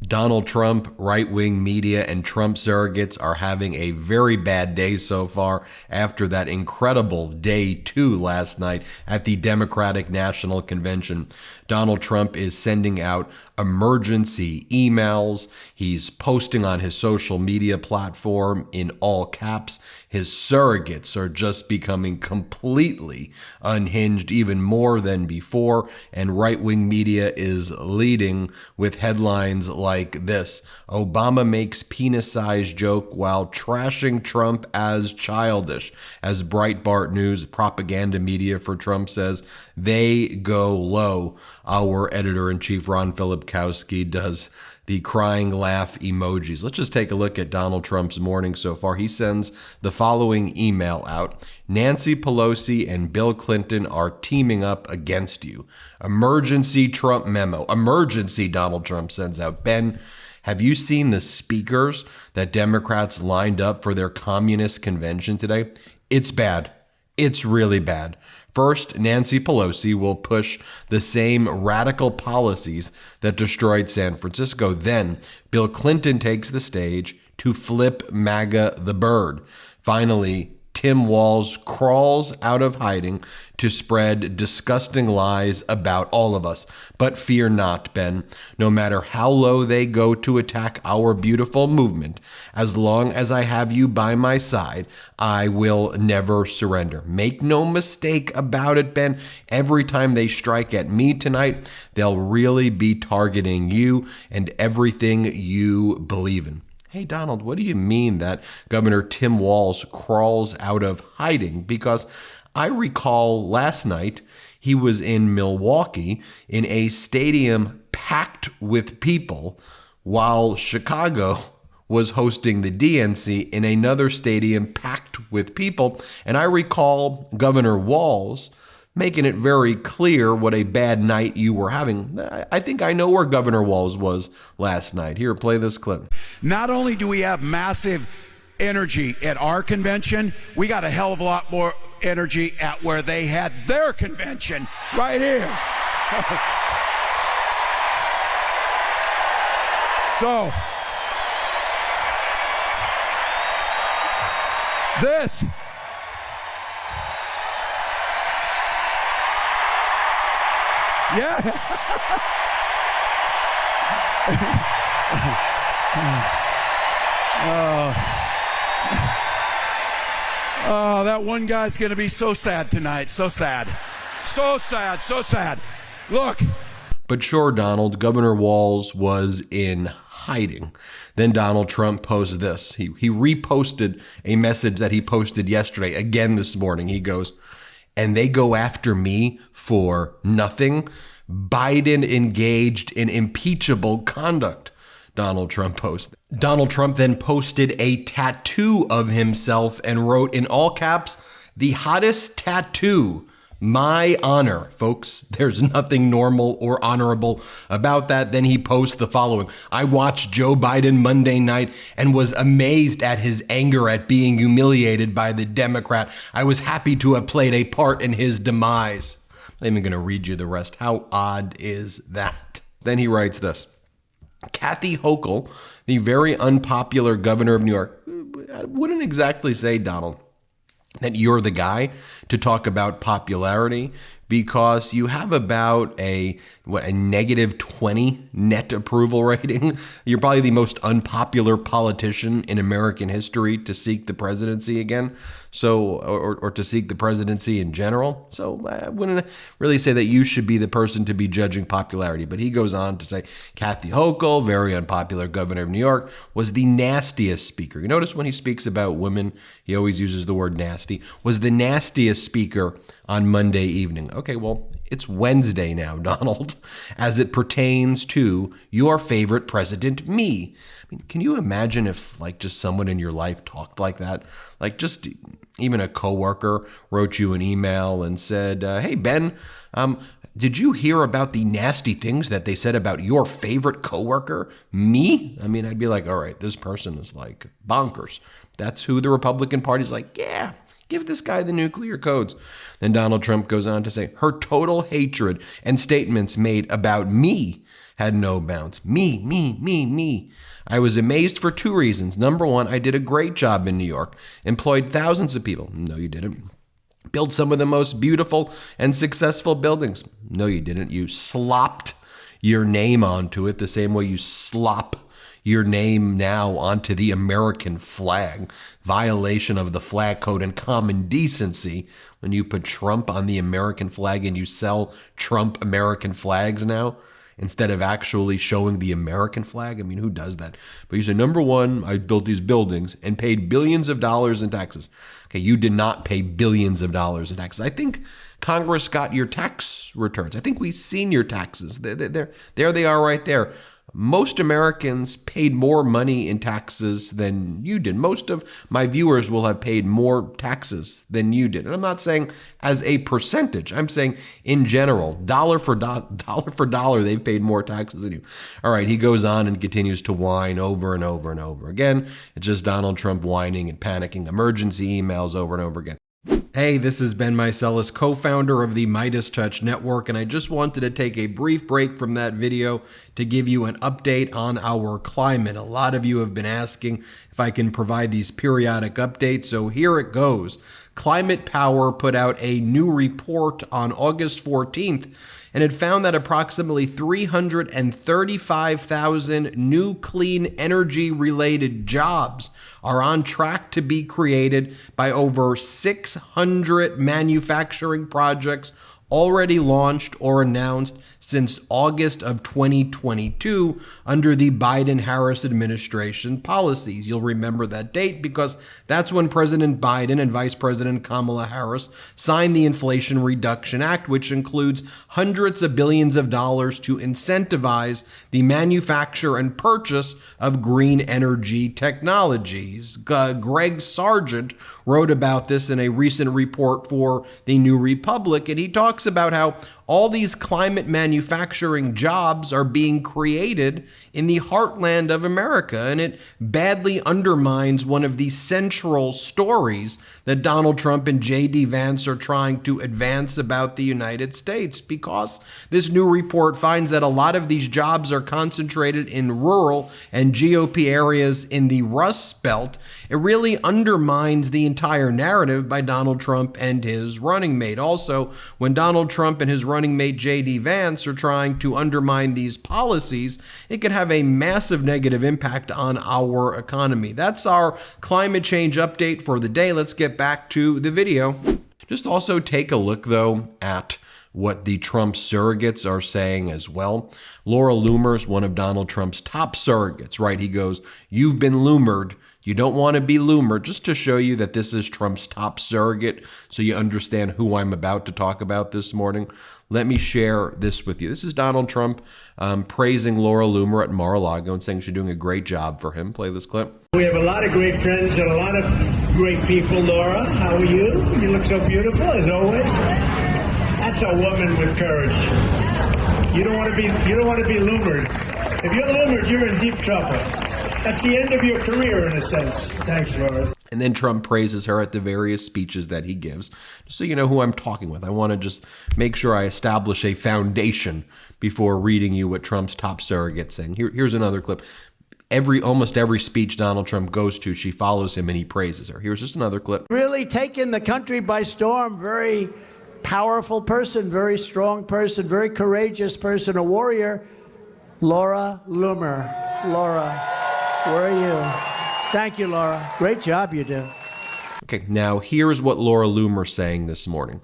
Donald Trump, right-wing media, and Trump surrogates are having a very bad day so far after that incredible day 2 last night at the Democratic National Convention. Donald Trump is sending out emergency emails. He's posting on his social media platform in all caps. His surrogates are just becoming completely unhinged, even more than before, and right-wing media is leading with headlines like this: Obama makes penis-sized joke while trashing Trump as childish. As Breitbart News, propaganda media for Trump, says, they go low. Our editor-in-chief, Ron Filipkowski, does the crying laugh emojis. Let's just take a look at Donald Trump's morning so far. He sends the following email out: Nancy Pelosi and Bill Clinton are teaming up against you. Emergency Trump memo. Emergency, Donald Trump sends out. Ben, have you seen the speakers that Democrats lined up for their communist convention today? It's bad. It's really bad. First, Nancy Pelosi will push the same radical policies that destroyed San Francisco. Then, Bill Clinton takes the stage to flip MAGA the bird. Finally, Tim Walz crawls out of hiding to spread disgusting lies about all of us. But fear not, Ben. No matter how low they go to attack our beautiful movement, as long as I have you by my side, I will never surrender. Make no mistake about it, Ben. Every time they strike at me tonight, they'll really be targeting you and everything you believe in. Hey, Donald, what do you mean that Governor Tim Walz crawls out of hiding? Because I recall last night he was in Milwaukee in a stadium packed with people while Chicago was hosting the DNC in another stadium packed with people. And I recall Governor Walz making it very clear what a bad night you were having. I think I know where Governor Walz was last night. Here, play this clip. Not only do we have massive energy at our convention, we got a hell of a lot more energy at where they had their convention right here. So, this yeah. Oh, that one guy's going to be so sad tonight. So sad. So sad. So sad. Look. But sure, Donald, Governor Walz was in hiding. Then Donald Trump posts this. He reposted a message that he posted yesterday, again this morning. He goes, and they go after me for nothing. Biden engaged in impeachable conduct, Donald Trump posted. Donald Trump then posted a tattoo of himself and wrote in all caps, the hottest tattoo, my honor. Folks, there's nothing normal or honorable about that. Then he posts the following: I watched Joe Biden Monday night and was amazed at his anger at being humiliated by the Democrat. I was happy to have played a part in his demise. I'm not even going to read you the rest. How odd is that? Then he writes this: Kathy Hochul, the very unpopular governor of New York. I wouldn't exactly say, Donald, that you're the guy to talk about popularity, because you have about a negative 20 net approval rating. You're probably the most unpopular politician in American history to seek the presidency again. So, or to seek the presidency in general. So I wouldn't really say that you should be the person to be judging popularity. But he goes on to say, Kathy Hochul, very unpopular governor of New York, was the nastiest speaker. You notice when he speaks about women, he always uses the word nasty, was the nastiest speaker on Monday evening. Okay, well, it's Wednesday now, Donald, as it pertains to your favorite president, me. I mean, can you imagine if just someone in your life talked like that? Just even a coworker wrote you an email and said, hey, Ben, did you hear about the nasty things that they said about your favorite coworker, me? I mean, I'd be like, all right, this person is bonkers. That's who the Republican Party's yeah, give this guy the nuclear codes. Then Donald Trump goes on to say, her total hatred and statements made about me had no bounds. Me. I was amazed for two reasons. Number one, I did a great job in New York, employed thousands of people. No, you didn't. Built some of the most beautiful and successful buildings. No, you didn't. You slopped your name onto it the same way you slop your name now onto the American flag. Violation of the flag code and common decency when you put Trump on the American flag and you sell Trump American flags now instead of actually showing the American flag. I mean, who does that? But you say, number one, I built these buildings and paid billions of dollars in taxes. Okay, you did not pay billions of dollars in taxes. I think Congress got your tax returns. I think we've seen your taxes. There they are right there. Most Americans paid more money in taxes than you did. Most of my viewers will have paid more taxes than you did. And I'm not saying as a percentage. I'm saying in general, dollar for dollar, they've paid more taxes than you. All right, he goes on and continues to whine over and over and over again. It's just Donald Trump whining and panicking, emergency emails over and over again. Hey, this is Ben Meiselas, co-founder of the MeidasTouch network, and I just wanted to take a brief break from that video to give you an update on our climate. A lot of you have been asking if I can provide these periodic updates, so here it goes. Climate Power put out a new report on August 14th, and it found that approximately 335,000 new clean energy-related jobs are on track to be created by over 600 manufacturing projects already launched or announced since August of 2022 under the Biden-Harris administration policies. You'll remember that date because that's when President Biden and Vice President Kamala Harris signed the Inflation Reduction Act, which includes hundreds of billions of dollars to incentivize the manufacture and purchase of green energy technologies. Greg Sargent wrote about this in a recent report for the New Republic, and he talks about how all these climate manufacturing jobs are being created in the heartland of America, and it badly undermines one of the central stories that Donald Trump and J.D. Vance are trying to advance about the United States, because this new report finds that a lot of these jobs are concentrated in rural and GOP areas in the Rust Belt. It really undermines the entire narrative by Donald Trump and his running mate. Also, when Donald Trump and his running mate J.D. Vance are trying to undermine these policies, it could have a massive negative impact on our economy. That's our climate change update for the day. Let's get back to the video. Just also take a look, though, at what the Trump surrogates are saying as well. Laura Loomer's one of Donald Trump's top surrogates, right? He goes, "You've been Loomered. You don't want to be Loomer," just to show you that this is Trump's top surrogate so you understand who I'm about to talk about this morning. Let me share this with you. This is Donald Trump praising Laura Loomer at Mar-a-Lago and saying she's doing a great job for him. Play this clip. We have a lot of great friends and a lot of great people. Laura, how are you? You look so beautiful, as always. That's a woman with courage. You don't want to be Loomered. If you're Loomered, you're in deep trouble. That's the end of your career, in a sense. Thanks, Laura. And then Trump praises her at the various speeches that he gives. Just so you know who I'm talking with, I want to just make sure I establish a foundation before reading you what Trump's top surrogate's saying. Here's another clip. Almost every speech Donald Trump goes to, she follows him and he praises her. Here's just another clip. Really taken the country by storm. Very powerful person, very strong person, very courageous person, a warrior. Laura Loomer. Laura, where are you? Thank you, Laura. Great job you do. Okay, now here's what Laura Loomer's saying this morning.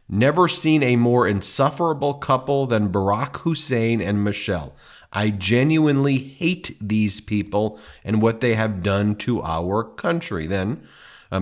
"Never seen a more insufferable couple than Barack Hussein and Michelle. I genuinely hate these people and what they have done to our country." Then,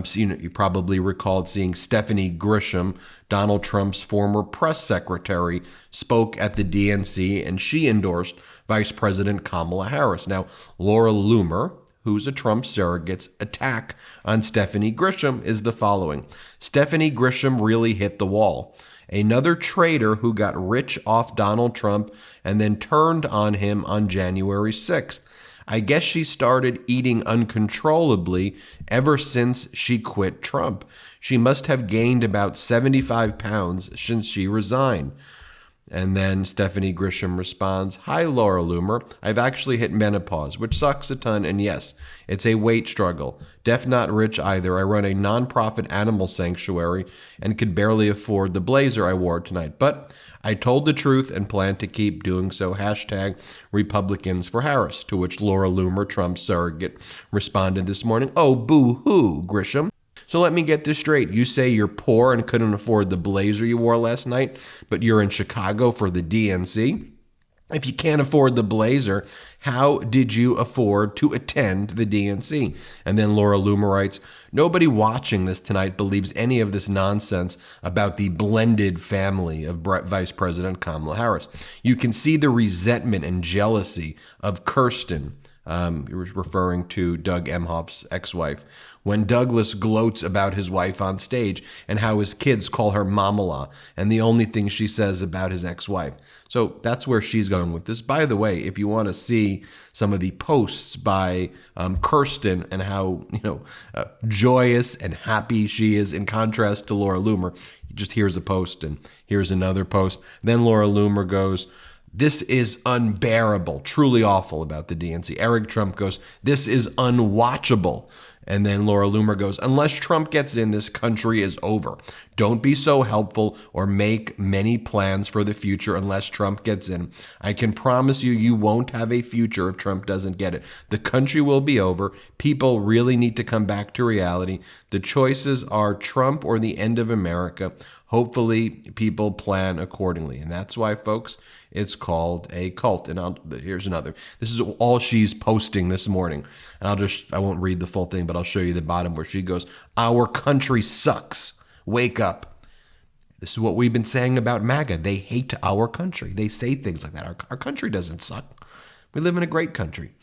so you probably recalled seeing Stephanie Grisham, Donald Trump's former press secretary, spoke at the DNC, and she endorsed Vice President Kamala Harris. Now, Laura Loomer, who's a Trump surrogate's attack on Stephanie Grisham is the following. Stephanie Grisham really hit the wall. Another traitor who got rich off Donald Trump and then turned on him on January 6th. I guess she started eating uncontrollably ever since she quit Trump. She must have gained about 75 pounds since she resigned. And then Stephanie Grisham responds, "Hi, Laura Loomer. I've actually hit menopause, which sucks a ton, and yes, it's a weight struggle. Def not rich either. I run a nonprofit animal sanctuary and could barely afford the blazer I wore tonight. But I told the truth and plan to keep doing so. Hashtag Republicans for Harris." To which Laura Loomer, Trump's surrogate, responded this morning, "Oh, boo-hoo, Grisham. So let me get this straight. You say you're poor and couldn't afford the blazer you wore last night, but you're in Chicago for the DNC? If you can't afford the blazer, how did you afford to attend the DNC?" And then Laura Loomer writes, "Nobody watching this tonight believes any of this nonsense about the blended family of Vice President Kamala Harris. You can see the resentment and jealousy of Kirsten," he was referring to Doug Emhoff's ex-wife, "when Douglas gloats about his wife on stage and how his kids call her Mamala, and the only thing she says about his ex-wife." So that's where she's going with this. By the way, if you want to see some of the posts by Kirsten and how joyous and happy she is in contrast to Laura Loomer, just here's a post and here's another post. Then Laura Loomer goes, "This is unbearable, truly awful," about the DNC. Eric Trump goes, "This is unwatchable." And then Laura Loomer goes, "Unless Trump gets in, this country is over. Don't be so helpful or make many plans for the future unless Trump gets in. I can promise you, you won't have a future if Trump doesn't get it. The country will be over. People really need to come back to reality. The choices are Trump or the end of America. Hopefully, people plan accordingly." And that's why, folks, it's called a cult. And here's another. This is all she's posting this morning. And I won't read the full thing, but I'll show you the bottom where she goes, "Our country sucks. Wake up." This is what we've been saying about MAGA. They hate our country. They say things like that. Our country doesn't suck. We live in a great country.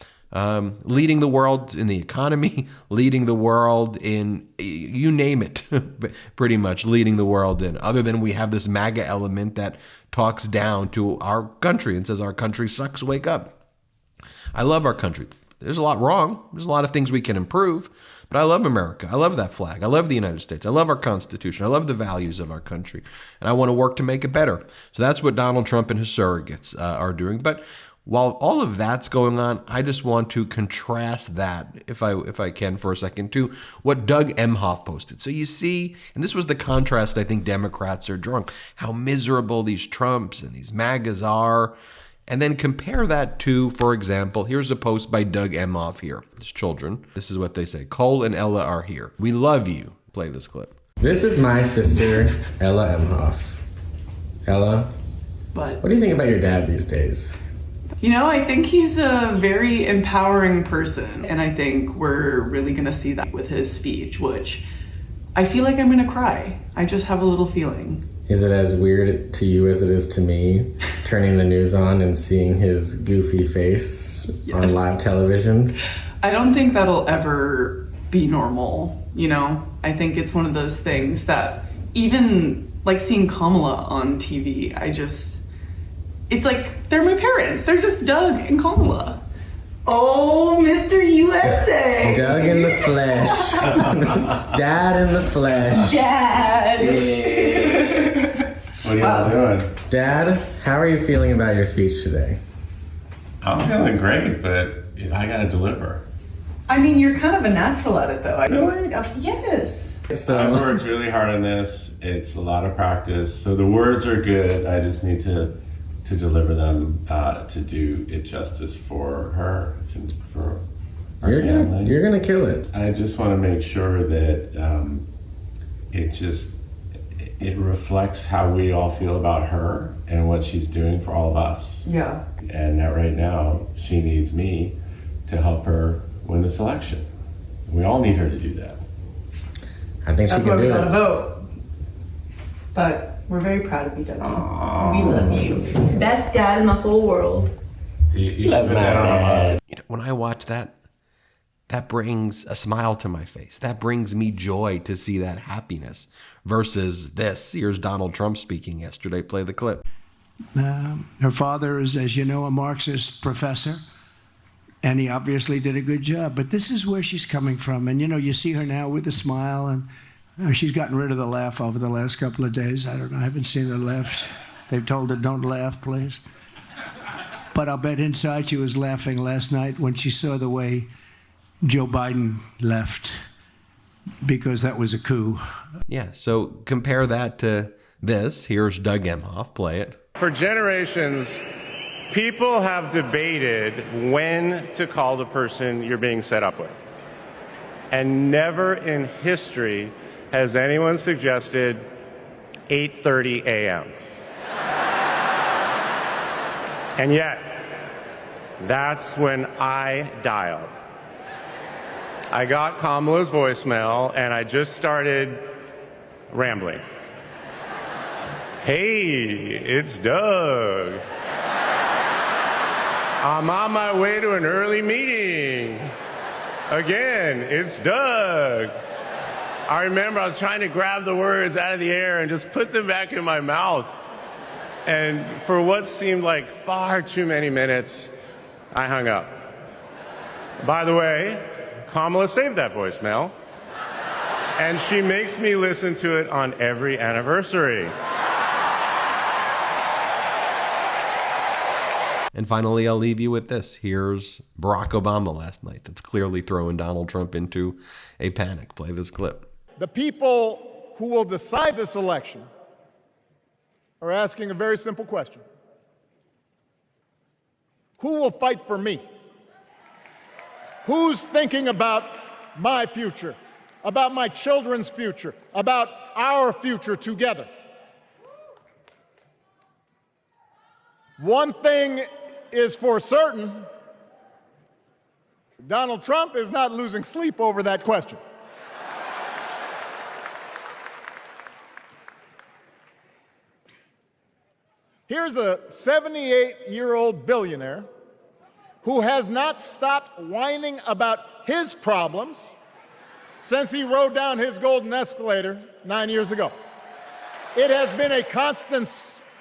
Leading the world in the economy, leading the world in, you name it, pretty much leading the world in. Other than we have this MAGA element that talks down to our country and says our country sucks, wake up. I love our country. There's a lot wrong. There's a lot of things we can improve, but I love America. I love that flag. I love the United States. I love our Constitution. I love the values of our country, and I want to work to make it better. So that's what Donald Trump and his surrogates are doing. But while all of that's going on, I just want to contrast that, if I can for a second, to what Doug Emhoff posted. So you see, and this was the contrast I think Democrats are drawing, how miserable these Trumps and these MAGAs are. And then compare that to, for example, here's a post by Doug Emhoff here. His children. This is what they say. "Cole and Ella are here. We love you." Play this clip. "This is my sister, Ella Emhoff. Ella, what do you think about your dad these days?" I think he's a very empowering person, and I think we're really going to see that with his speech, which I feel like I'm going to cry. I just have a little feeling. Is it as weird to you as it is to me, turning the news on and seeing his goofy face on live television? I don't think that'll ever be normal, I think it's one of those things that even like seeing Kamala on TV, it's like they're my parents. They're just Doug and Kamala. Oh, Mr. USA. Doug in the flesh. Dad in the flesh. Dad. What are y'all doing? Dad, how are you feeling about your speech today? I'm feeling great, but I gotta deliver. I mean, you're kind of a natural at it, though. Really? Yes. So, I worked really hard on this. It's a lot of practice. So the words are good. I just need to deliver them, to do it justice for her and for our family. You're gonna kill it. I just want to make sure that it reflects how we all feel about her and what she's doing for all of us. Yeah. And that right now, she needs me to help her win this election. We all need her to do that. I think she can do it. That's why we gotta vote. But we're very proud of you, Doug. We love you. Best dad in the whole world. You should put that on a mug. When I watch that brings a smile to my face. That brings me joy to see that happiness versus this. Here's Donald Trump speaking yesterday. Play the clip. Her father is, as you know, a Marxist professor, and he obviously did a good job. But this is where she's coming from. And, you see her now with a smile, and she's gotten rid of the laugh over the last couple of days. I don't know. I haven't seen her laugh They've told her, don't laugh, please. But I'll bet inside she was laughing last night when she saw the way Joe Biden left, because that was a coup. Yeah, so compare that to this. Here's Doug Emhoff. Play it. For generations, people have debated when to call the person you're being set up with. And never in history has anyone suggested 8:30 a.m. And yet, that's when I dialed. I got Kamala's voicemail, and I just started rambling. Hey, it's Doug. I'm on my way to an early meeting. Again, it's Doug. I remember I was trying to grab the words out of the air and just put them back in my mouth. And for what seemed like far too many minutes, I hung up. By the way, Kamala saved that voicemail, and she makes me listen to it on every anniversary. And finally, I'll leave you with this. Here's Barack Obama last night. That's clearly throwing Donald Trump into a panic. Play this clip. The people who will decide this election are asking a very simple question. Who will fight for me? Who's thinking about my future, about my children's future, about our future together? One thing is for certain, Donald Trump is not losing sleep over that question. Here's a 78-year-old billionaire who has not stopped whining about his problems since he rode down his golden escalator 9 years ago. It has been a constant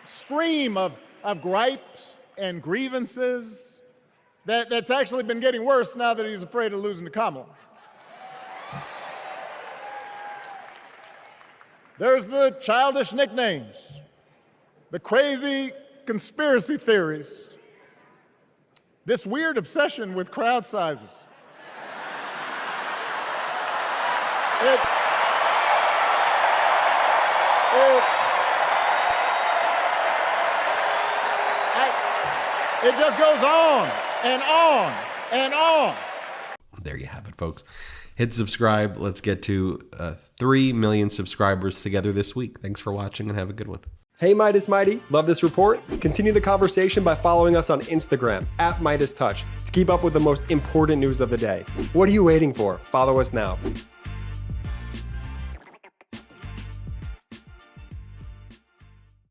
stream of gripes and grievances that's actually been getting worse now that he's afraid of losing to Kamala. There's the childish nicknames, the crazy conspiracy theories, this weird obsession with crowd sizes. It just goes on and on and on. There you have it, folks. Hit subscribe. Let's get to 3 million subscribers together this week. Thanks for watching and have a good one. Hey Meidas Mighty, love this report? Continue the conversation by following us on Instagram @MeidasTouch to keep up with the most important news of the day. What are you waiting for? Follow us now.